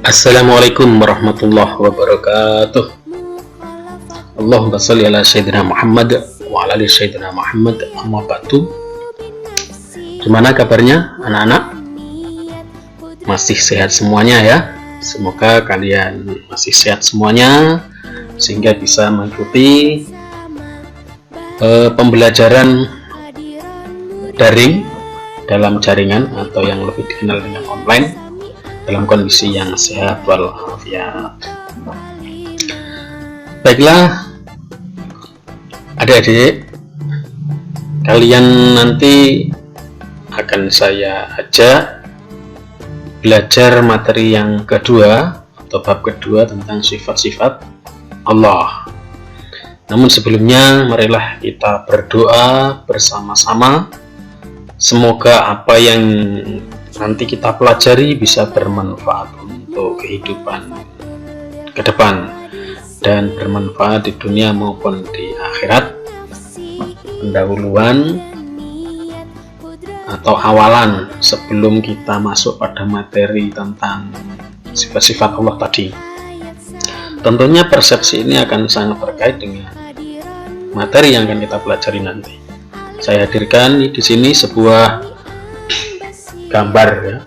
Assalamualaikum warahmatullahi wabarakatuh. Allahumma shalli ala sayyidina Muhammad wa ala ali sayyidina Muhammad, amma ba'du. Gimana kabarnya anak-anak? Masih sehat semuanya ya? Semoga kalian masih sehat semuanya sehingga bisa mengikuti pembelajaran daring dalam jaringan atau yang lebih dikenal dengan online dalam kondisi yang sehat walafiat. Baiklah adik-adik, kalian nanti akan saya ajak belajar materi yang kedua atau bab kedua tentang sifat-sifat Allah. Namun sebelumnya marilah kita berdoa bersama-sama. Semoga apa yang nanti kita pelajari bisa bermanfaat untuk kehidupan ke depan dan bermanfaat di dunia maupun di akhirat. Pendahuluan atau awalan sebelum kita masuk pada materi tentang sifat-sifat Allah tadi. Tentunya persepsi ini akan sangat terkait dengan materi yang akan kita pelajari nanti. Saya hadirkan di sini sebuah gambar ya,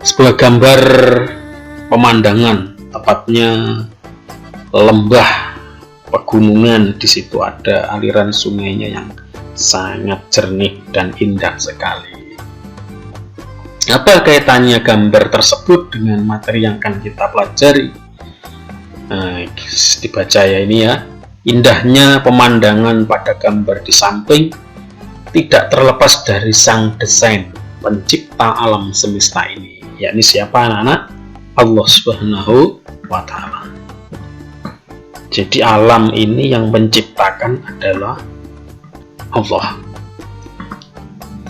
sebuah gambar pemandangan, tepatnya lembah pegunungan. Di situ ada aliran sungainya yang sangat jernih dan indah sekali. Apa kaitannya gambar tersebut dengan materi yang akan kita pelajari? Nah, dibaca ya ini ya. Indahnya pemandangan pada gambar di samping tidak terlepas dari sang desain pencipta alam semesta ini, yakni siapa anak-anak? Allah Subhanahu wa Ta'ala. Jadi alam ini yang menciptakan adalah Allah.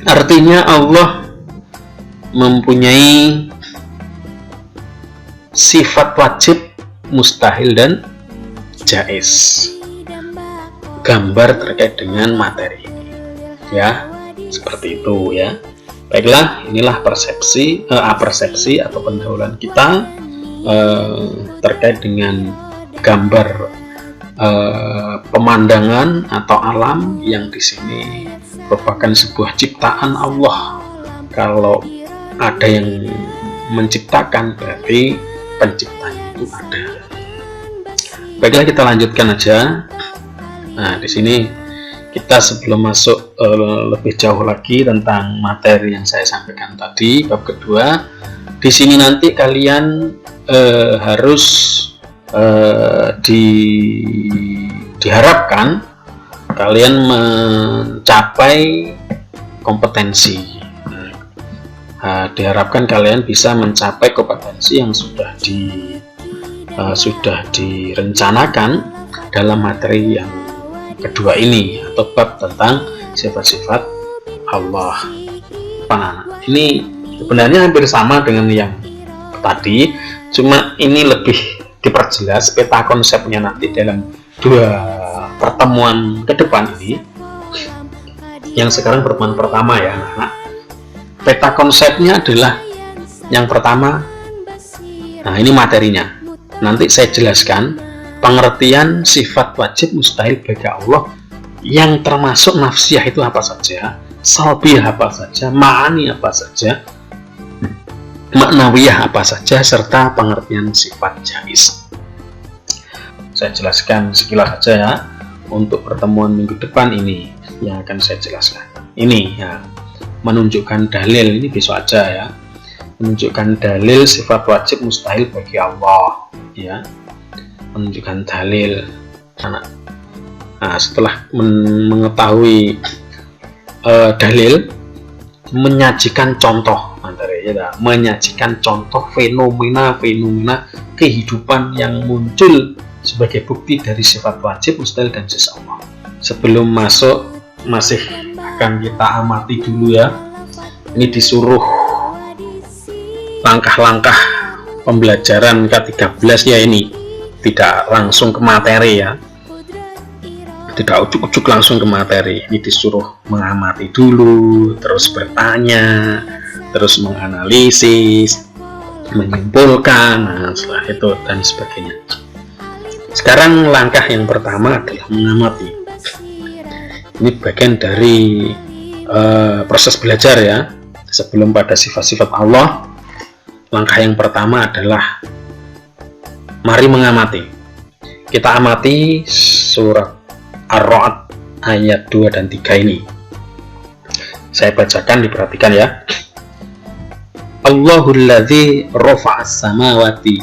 Artinya Allah mempunyai sifat wajib, mustahil dan jaiz. Gambar terkait dengan materi ini ya, seperti itu ya. Baiklah, inilah persepsi atau pendahuluan kita terkait dengan gambar pemandangan atau alam yang di sini merupakan sebuah ciptaan Allah. Kalau ada yang menciptakan berarti penciptanya itu ada. Baiklah, kita lanjutkan aja. Nah, di sini kita sebelum masuk lebih jauh lagi tentang materi yang saya sampaikan tadi, bab kedua, di sini nanti kalian harus diharapkan kalian mencapai kompetensi. Diharapkan kalian bisa mencapai kompetensi yang sudah direncanakan dalam materi yang kedua ini atau bab tentang sifat-sifat Allah. Ini sebenarnya hampir sama dengan yang tadi, cuma ini lebih diperjelas peta konsepnya nanti dalam dua pertemuan ke depan ini. Yang sekarang pertemuan pertama ya anak-anak. Peta konsepnya adalah yang pertama. Nah, ini materinya. Nanti saya jelaskan pengertian sifat wajib mustahil bagi Allah yang termasuk nafsiyah itu apa saja, salbiyah apa saja, ma'ani apa saja, maknawiyah apa saja, serta pengertian sifat jaiz. Saya jelaskan sekilas saja ya untuk pertemuan minggu depan ini yang akan saya jelaskan. Ini ya, menunjukkan dalil, ini besok aja ya, menunjukkan dalil sifat wajib mustahil bagi Allah ya, menunjukkan dalil anak. Nah, setelah mengetahui dalil, menyajikan contoh menyajikan contoh fenomena kehidupan yang muncul sebagai bukti dari sifat wajib, mustahil dan jaiz Allah. Sebelum masuk, masih akan kita amati dulu ya. Ini disuruh langkah-langkah pembelajaran K13 ya, ini tidak langsung ke materi ya, tidak ujuk-ujuk langsung ke materi. Ini disuruh mengamati dulu, terus bertanya, terus menganalisis, menyimpulkan, nah, setelah itu dan sebagainya. Sekarang langkah yang pertama adalah mengamati. Ini bagian dari proses belajar ya. Sebelum pada sifat-sifat Allah, langkah yang pertama adalah mari mengamati. Kita amati surat Ar-Ra'd ayat 2 dan 3 ini. Saya bacakan, diperhatikan ya. Allahul ladzi rafa'as samawati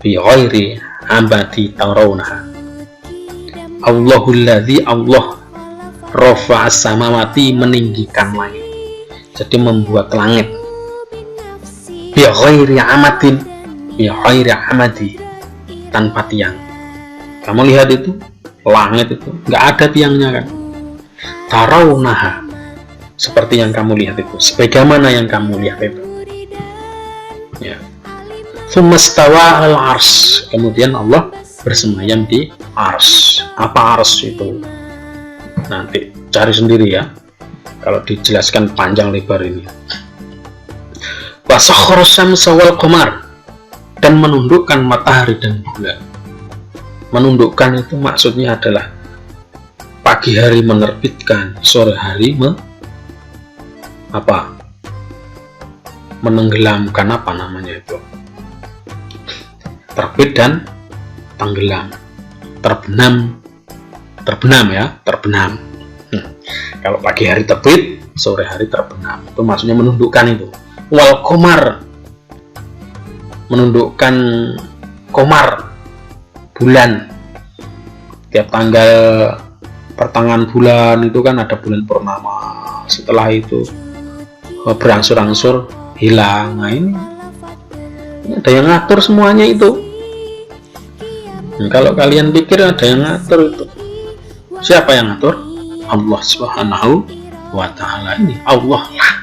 bi ghairi amati tarawnaha. Allahul ladzi, Allah rafa'as samawati, meninggikan langit. Jadi membuat langit bi ghairi amatin, bi ghairi amati, tanpa tiang. Kamu lihat itu, langit itu nggak ada tiangnya kan? Tarawnaha, seperti yang kamu lihat itu, sebagaimana yang kamu lihat itu. Ya. Tsummastawa al-'arsy, kemudian Allah bersemayam di ars. Apa ars itu? Nanti cari sendiri ya, kalau dijelaskan panjang lebar ini. Wa sakhkhara syamsa wal qamar, dan menundukkan matahari dan bulan. Menundukkan itu maksudnya adalah pagi hari menerbitkan, sore hari menenggelamkan, apa namanya itu, terbit dan tenggelam, terbenam ya, terbenam. Kalau pagi hari terbit, sore hari terbenam, itu maksudnya menundukkan itu. Wal qamar, menundukkan qamar, bulan. Tiap tanggal pertengahan bulan itu kan ada bulan purnama, setelah itu berangsur-angsur hilang. Nah, ini ada yang ngatur semuanya itu. Kalau kalian pikir ada yang ngatur itu, siapa yang ngatur? Allah Subhanahu wa Ta'ala. Ini Allah lah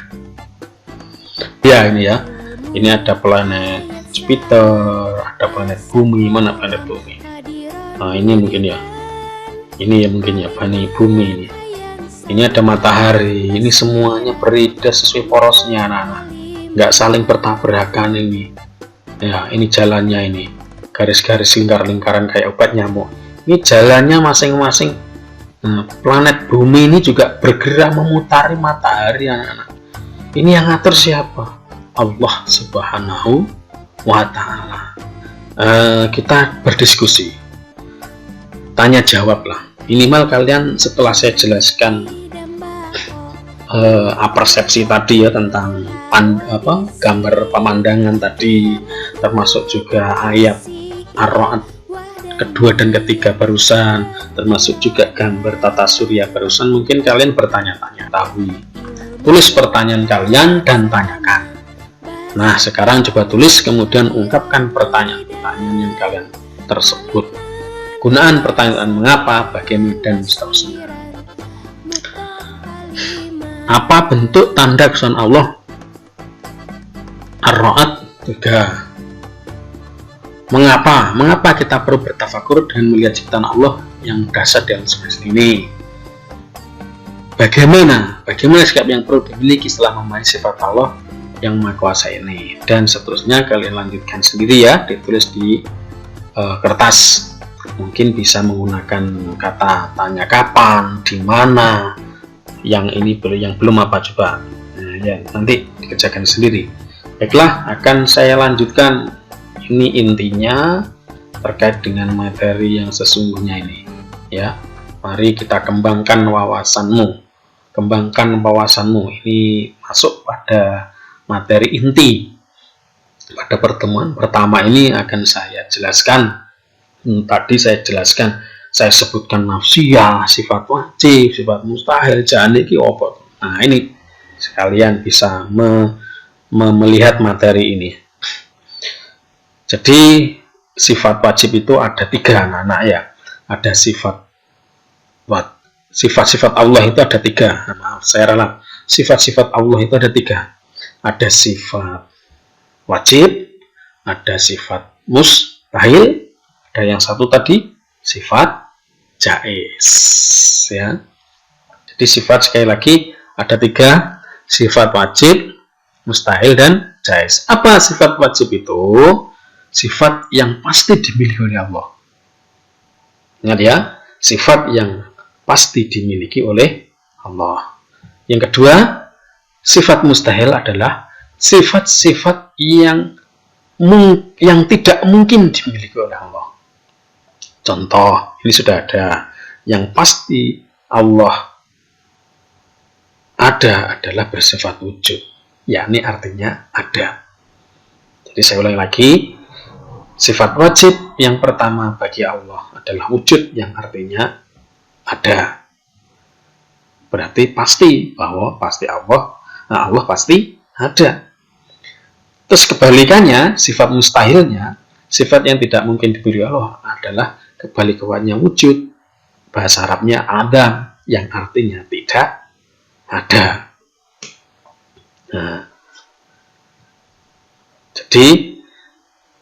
ya. Ini ya, ini ada planet Jupiter, ada planet bumi. Mana planet bumi? Nah, ini mungkin ya, ini ya mungkin ya, planet bumi ini. Ini ada matahari. Ini semuanya beridar sesuai porosnya, anak-anak, nggak saling bertabrakan ini ya. Ini jalannya, ini garis-garis lingkar-lingkaran kayak obat nyamuk. Ini jalannya masing-masing. Nah, planet bumi ini juga bergerak memutari matahari, anak-anak. Ini yang ngatur siapa? Allah Subhanahu wa Ta'ala. Kita berdiskusi, tanya jawab lah. Minimal kalian setelah saya jelaskan persepsi tadi ya, tentang gambar pemandangan tadi, termasuk juga ayat Ar-Ra'd kedua dan ketiga barusan, termasuk juga gambar tata surya barusan, mungkin kalian bertanya-tanya, tulis pertanyaan kalian dan tanyakan. Nah, sekarang coba tulis, kemudian ungkapkan pertanyaan-pertanyaan yang kalian tersebut. Gunaan pertanyaan mengapa, bagaimana, dan seterusnya. Apa bentuk tanda kebesaran Allah? Ar-Ra'd 3. Mengapa kita perlu bertafakur dan melihat ciptaan Allah yang dahsyat dalam semesta ini? Bagaimana sikap yang perlu dimiliki setelah memahami sifat Allah yang Maha Kuasa ini, dan seterusnya. Kalian lanjutkan sendiri ya, ditulis di kertas. Mungkin bisa menggunakan kata tanya kapan, di mana, yang ini yang belum apa coba. Nah, ya, nanti dikerjakan sendiri. Baiklah, akan saya lanjutkan. Ini intinya terkait dengan materi yang sesungguhnya ini ya. Mari kita kembangkan wawasanmu, ini masuk pada materi inti. Pada pertemuan pertama ini akan saya jelaskan, tadi saya jelaskan, saya sebutkan nafsiyah, sifat wajib, sifat mustahil, janiki apa. Nah, ini sekalian bisa melihat materi ini. Jadi sifat wajib itu ada 3, anak-anak ya. Ada sifat-sifat Allah itu ada 3. Maaf, saya ralat. Sifat-sifat Allah itu ada 3. Ada sifat wajib, ada sifat mustahil, ada yang satu tadi sifat jaiz ya. Jadi sifat, sekali lagi, ada 3: sifat wajib, mustahil, dan jais. Apa sifat wajib itu? Sifat yang pasti dimiliki oleh Allah. Ingat ya, sifat yang pasti dimiliki oleh Allah. Yang kedua, sifat mustahil adalah sifat-sifat yang tidak mungkin dimiliki oleh Allah. Contoh, ini sudah ada. Yang pasti Allah ada adalah bersifat wujud, yakni artinya ada. Jadi saya ulangi lagi, sifat wajib yang pertama bagi Allah adalah wujud yang artinya ada. Berarti pasti bahwa pasti Allah pasti ada. Terus kebalikannya, sifat mustahilnya, sifat yang tidak mungkin dimiliki Allah adalah kebalikannya wujud. Bahasa Arabnya adam, yang artinya tidak ada. Nah, jadi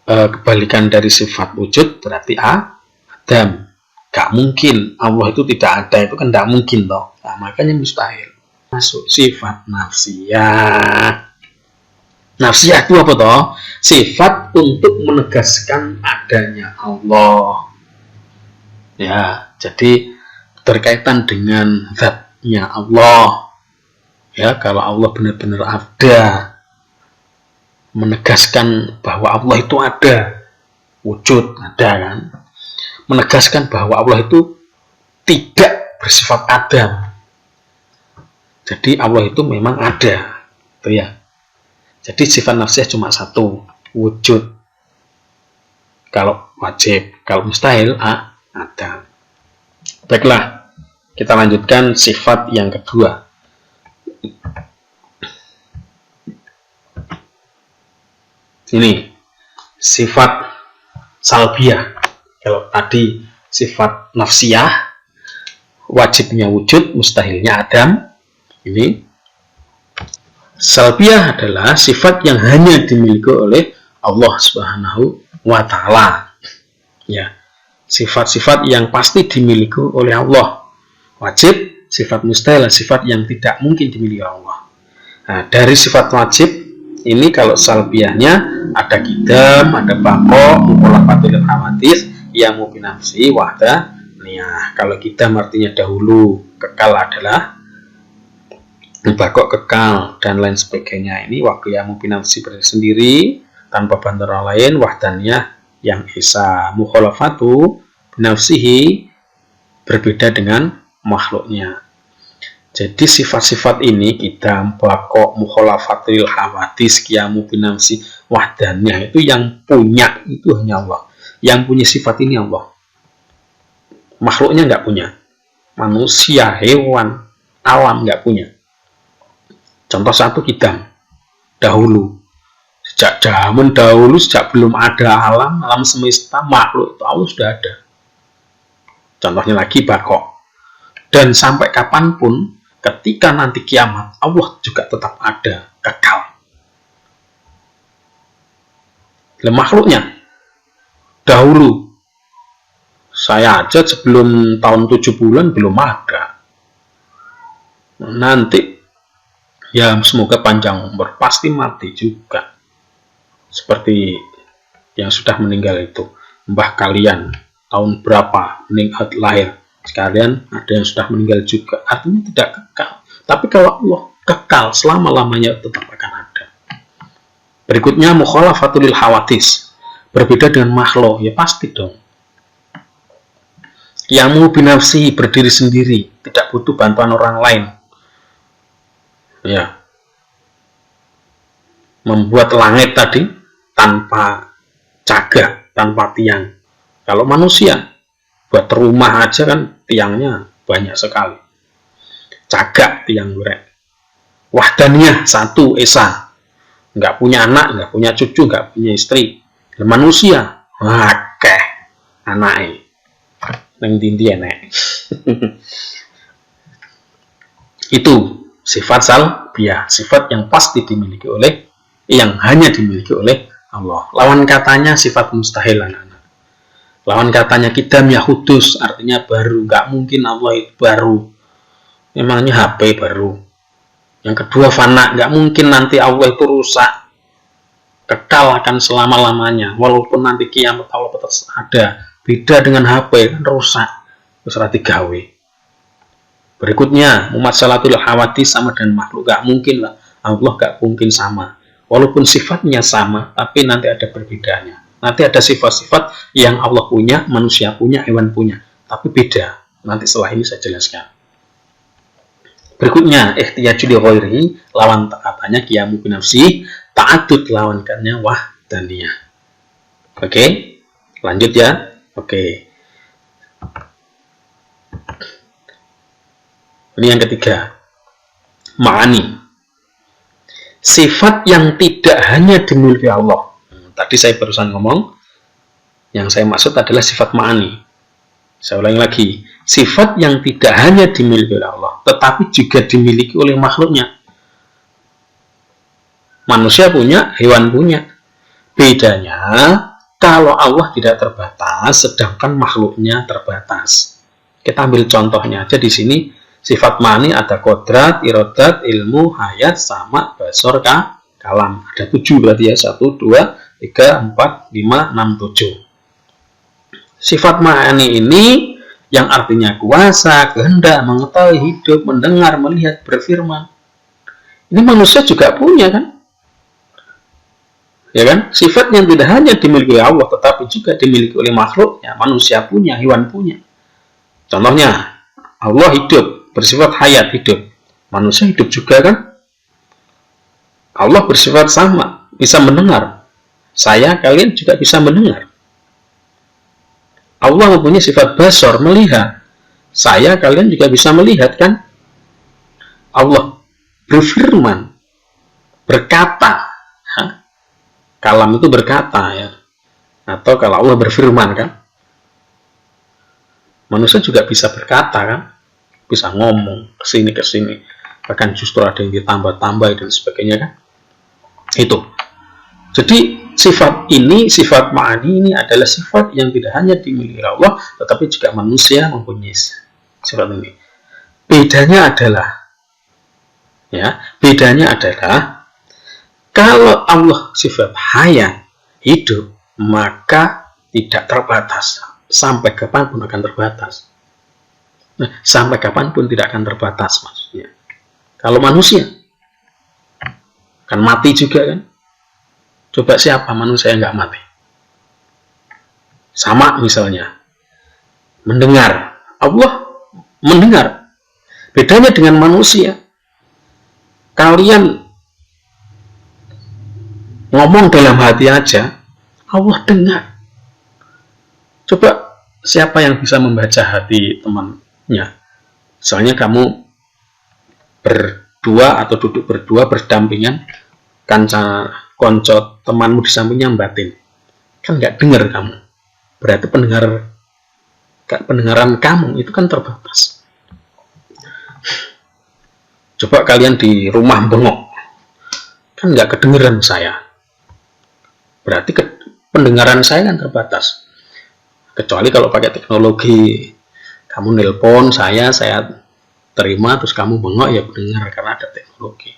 kebalikan dari sifat wujud berarti adam. Gak mungkin Allah itu tidak ada, itu kan gak mungkin toh. Nah, makanya mustahil. Masuk sifat nafsiyah. Nafsiyah itu apa toh? Sifat untuk menegaskan adanya Allah. Ya, jadi berkaitan dengan zatnya Allah. Ya, kalau Allah benar-benar ada, menegaskan bahwa Allah itu ada, wujud ada kan, menegaskan bahwa Allah itu tidak bersifat adam. Jadi Allah itu memang ada, itu ya. Jadi sifat nafsiyah cuma satu, wujud. Kalau wajib, kalau mustahil ada. Baiklah, kita lanjutkan sifat yang kedua. Ini sifat salbiyah. Kalau tadi sifat nafsiyah, wajibnya wujud, mustahilnya adam. Ini salbiyah adalah sifat yang hanya dimiliki oleh Allah Subhanahu wa Ta'ala. Ya, sifat-sifat yang pasti dimiliki oleh Allah. Wajib, sifat mustahil, sifat yang tidak mungkin dimiliki oleh Allah. Nah, dari sifat wajib ini kalau salbiyahnya ada kidam, ada bako, mukhalafatul hawadits, yang binafsi, wahda, niyah. Kalau kidam artinya dahulu, kekal adalah bako kekal dan lain sebagainya. Ini waktu yang binafsi berdiri sendiri tanpa bantuan orang lain, wahdaniyah yang esa. Mukhalafatu binafsihi berbeda dengan makhluknya. Jadi sifat-sifat ini kita bako, mukhalafatul hawadits, qiyamu binafsi, wahdaniyah itu yang punya itu hanya Allah. Yang punya sifat ini Allah. Makhluknya nggak punya. Manusia, hewan, alam nggak punya. Contoh satu kidam. Dahulu. Sejak zaman dahulu, sejak belum ada alam semesta, makhluk itu Allah sudah ada. Contohnya lagi bako. Dan sampai kapanpun, ketika nanti kiamat, Allah juga tetap ada, kekal. Dan makhluknya, dahulu, saya aja sebelum tahun 7 bulan belum ada. Nanti, ya semoga panjang umur, pasti mati juga. Seperti yang sudah meninggal itu, mbah kalian tahun berapa meninggal lahir, sekalian ada yang sudah meninggal juga, artinya tidak kekal. Tapi kalau Allah kekal selama-lamanya tetap akan ada. Berikutnya mukhalafatul hawadits, berbeda dengan makhluk, ya pasti dong. Qiyamu binafsi, berdiri sendiri, tidak butuh bantuan orang lain. Ya, membuat langit tadi tanpa cagak, tanpa tiang. Kalau manusia buat rumah aja kan tiangnya banyak sekali. Cagak tiang goreng. Wahdaniyah satu esa. Nggak punya anak, nggak punya cucu, nggak punya istri. Dan manusia, akeh anake. Neng dinti enek. Itu sifat salbiyah, sifat yang pasti dimiliki oleh, yang hanya dimiliki oleh Allah. Lawan katanya sifat mustahil, anak-anak. Lawan katanya kidam yahudus, artinya baru. Nggak mungkin Allah itu baru. Memangnya HP baru. Yang kedua fana, nggak mungkin nanti Allah itu rusak. kekal akan selama-lamanya, walaupun nanti kiamat Allah tetap ada. Beda dengan HP, kan rusak, terus digawe. Berikutnya, mumatsalatul hawadits sama dengan makhluk. Gak mungkin lah, Allah gak mungkin sama. Walaupun sifatnya sama, tapi nanti ada perbedaannya. Nanti ada sifat-sifat yang Allah punya, manusia punya, hewan punya, tapi beda. Nanti setelah ini saya jelaskan. Berikutnya, ihtiyaju li ghairihi, lawan katanya qiyamu bi nafsi, ta'addud lawankannya wahdaniyah. Oke, lanjut ya. Oke. Ini yang ketiga, ma'ani, sifat yang tidak hanya dimiliki Allah. Tadi saya barusan ngomong, yang saya maksud adalah sifat ma'ani. Saya ulangi lagi, sifat yang tidak hanya dimiliki oleh Allah, tetapi juga dimiliki oleh makhluknya. Manusia punya, hewan punya. Bedanya, kalau Allah tidak terbatas, sedangkan makhluknya terbatas. Kita ambil contohnya aja di sini. Sifat ma'ani ada kodrat, irodat, ilmu, hayat, sama, basor, kalam. Ada 7 berarti ya. 1, 2, 3, 4, 5, 6, 7. Sifat ma'ani ini yang artinya kuasa, kehendak, mengetahui, hidup, mendengar, melihat, berfirman. Ini manusia juga punya kan? Ya kan? Sifat yang tidak hanya dimiliki oleh Allah, tetapi juga dimiliki oleh makhluknya. Manusia punya, hewan punya. Contohnya, Allah hidup, bersifat hayat, hidup. Manusia hidup juga kan? Allah bersifat sama, bisa mendengar. Saya, kalian juga bisa mendengar. Allah mempunyai sifat basor, melihat. Saya, kalian juga bisa melihat kan? Allah berfirman, berkata. Kalam itu berkata ya. Atau kalau Allah berfirman kan? Manusia juga bisa berkata kan? Bisa ngomong kesini kesini, bahkan justru ada yang ditambah-tambah dan sebagainya kan? Itu. Jadi sifat ini, sifat ma'ani ini adalah sifat yang tidak hanya dimiliki Allah, tetapi juga manusia mempunyai sifat ini. Bedanya adalah kalau Allah sifat hayat, hidup, maka tidak terbatas. Sampai kapanpun akan terbatas. Nah, sampai kapanpun tidak akan terbatas maksudnya. Kalau manusia kan mati juga kan? Coba siapa manusia yang nggak mati? Sama misalnya mendengar, Allah mendengar. Bedanya dengan manusia, kalian ngomong dalam hati aja, Allah dengar. Coba siapa yang bisa membaca hati temannya? Misalnya kamu berdua atau duduk berdua berdampingan, konco temanmu di sampingnya batin, kan nggak dengar kamu. Berarti pendengaran kamu itu kan terbatas. Coba kalian di rumah bengok, kan nggak kedengeran saya. Berarti pendengaran saya kan terbatas. Kecuali kalau pakai teknologi, kamu nelpon saya terima, terus kamu bengok, ya mendengar karena ada teknologi.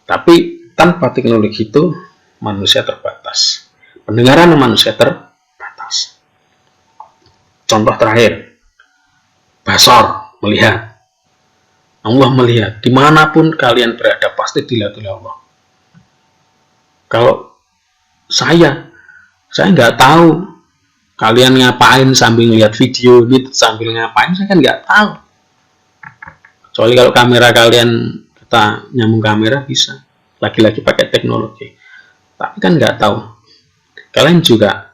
Tapi tanpa teknologi itu manusia terbatas. Pendengaran manusia terbatas. Contoh terakhir, basar, melihat. Allah melihat. Dimanapun kalian berada, pasti dilihat oleh Allah. Kalau saya nggak tahu kalian ngapain sambil lihat video ini, sambil ngapain, saya kan nggak tahu. Kecuali kalau kamera kalian, kita nyambung kamera bisa. Lagi-lagi pakai teknologi. Tapi kan nggak tahu. Kalian juga,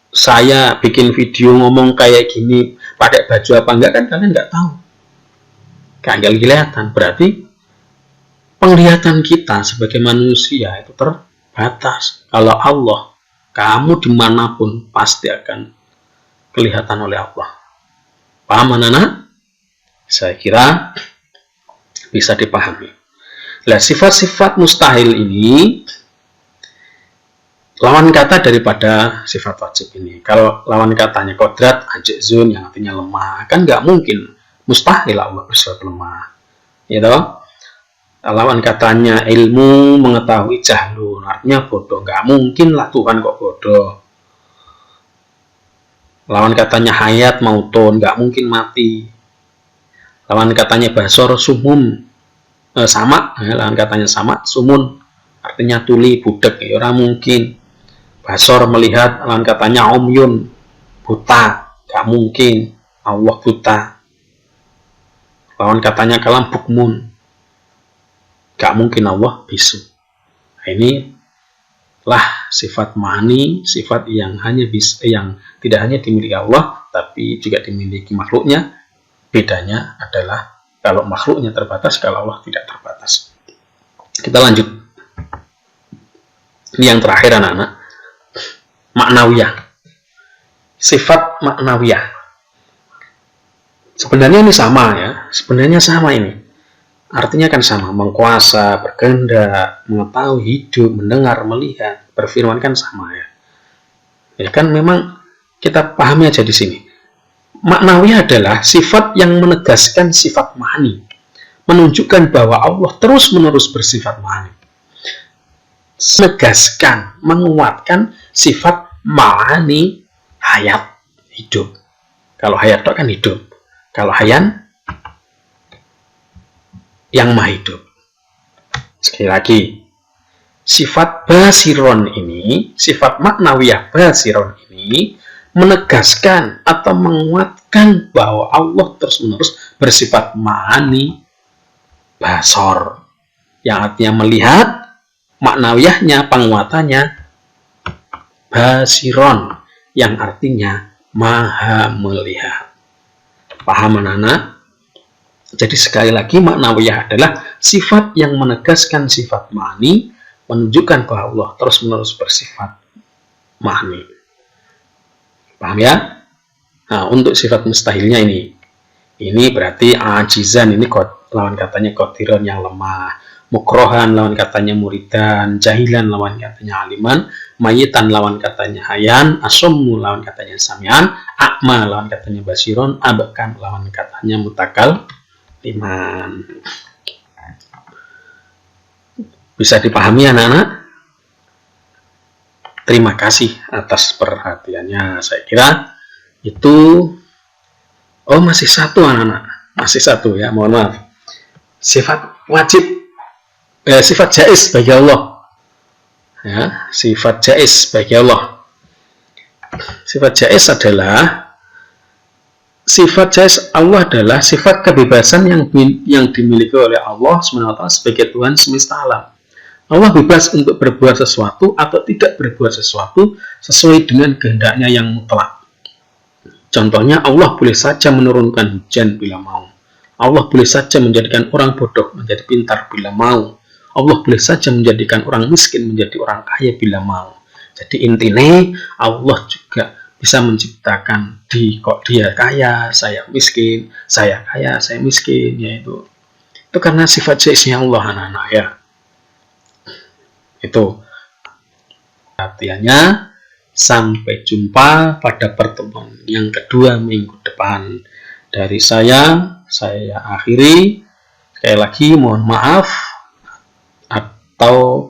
saya bikin video ngomong kayak gini, pakai baju apa enggak kan kalian nggak tahu. Nggak kelihatan. Berarti penglihatan kita sebagai manusia itu terbatas. Kalau Allah, kamu dimanapun pasti akan kelihatan oleh Allah. Paham anak-anak? Saya kira bisa dipahami. Nah, sifat-sifat mustahil ini lawan kata daripada sifat wajib ini. Kalau lawan katanya kodrat, ajizun, yang artinya lemah, kan nggak mungkin. Mustahil Allah bersifat lemah. Gitu? Lawan katanya ilmu, mengetahui, jahlun, artinya bodoh. Nggak mungkin lah Tuhan kok bodoh. Lawan katanya hayat, mautun, nggak mungkin mati. Lawan katanya basor, sumum, sama. Lawan katanya sama, sumun, artinya tuli, budek, ya orang mungkin. Basor, melihat. Lawan katanya umyun, buta, nggak mungkin. Allah buta. Lawan katanya kalam, bukmun, gak mungkin Allah bisu. Nah, inilah sifat ma'ani, sifat yang tidak hanya dimiliki Allah, tapi juga dimiliki makhluknya. Bedanya adalah kalau makhluknya terbatas, kalau Allah tidak terbatas. Kita lanjut. Ini yang terakhir anak-anak. Maknawiyah. Sifat maknawiyah. Sebenarnya ini sama ya. Sebenarnya sama ini. Artinya kan sama, mengkuasa, berkehendak, mengetahui, hidup, mendengar, melihat, berfirman kan sama ya. Ya kan memang kita pahami aja di sini. Maknawiyah adalah sifat yang menegaskan sifat ma'ani, menunjukkan bahwa Allah terus-menerus bersifat ma'ani. Menegaskan, menguatkan sifat ma'ani hayat, hidup. Kalau hayat itu kan hidup. Kalau hayan yang maha hidup. Sekali lagi, sifat basiron ini, sifat maknawiyah basiron ini menegaskan atau menguatkan bahwa Allah terus-menerus bersifat ma'ani basor, yang artinya melihat, maknawiyahnya, penguatannya basiron, yang artinya maha melihat. Paham anak-anak? Jadi sekali lagi maknawiyah adalah sifat yang menegaskan sifat ma'ani, menunjukkan bahwa Allah terus-menerus bersifat ma'ani. Paham ya? Nah, untuk sifat mustahilnya ini berarti ajizan, ini lawan katanya qadiron yang lemah, mukrohan lawan katanya muridan, jahilan lawan katanya aliman, mayitan lawan katanya hayan, asommu lawan katanya samian, akma lawan katanya basiron, abakan lawan katanya mutakal iman. Bisa dipahami anak-anak? Terima kasih atas perhatiannya. Saya kira itu. Oh, masih satu anak-anak, masih satu ya, mohon maaf. Sifat wajib, sifat jaiz bagi Allah ya, sifat jaiz bagi Allah. Sifat jaiz adalah Allah adalah sifat kebebasan yang dimiliki oleh Allah SWT sebagai Tuhan semesta alam. Allah bebas untuk berbuat sesuatu atau tidak berbuat sesuatu sesuai dengan kehendaknya yang mutlak. Contohnya, Allah boleh saja menurunkan hujan bila mau. Allah boleh saja menjadikan orang bodoh menjadi pintar bila mau. Allah boleh saja menjadikan orang miskin menjadi orang kaya bila mau. Jadi intinya Allah juga bisa menciptakan kok dia kaya, saya miskin, saya kaya, saya miskin, yaitu itu karena sifat jaiznya Allah anak-anak ya. Itu perhatiannya. Sampai jumpa pada pertemuan yang kedua minggu depan. Dari saya akhiri. Sekali lagi mohon maaf atau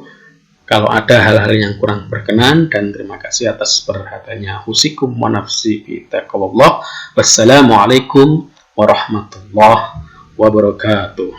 kalau ada hal-hal yang kurang berkenan, dan terima kasih atas perhatiannya. Husikum wa nafsi fi taqwallah. Wassalamualaikum warahmatullahi wabarakatuh.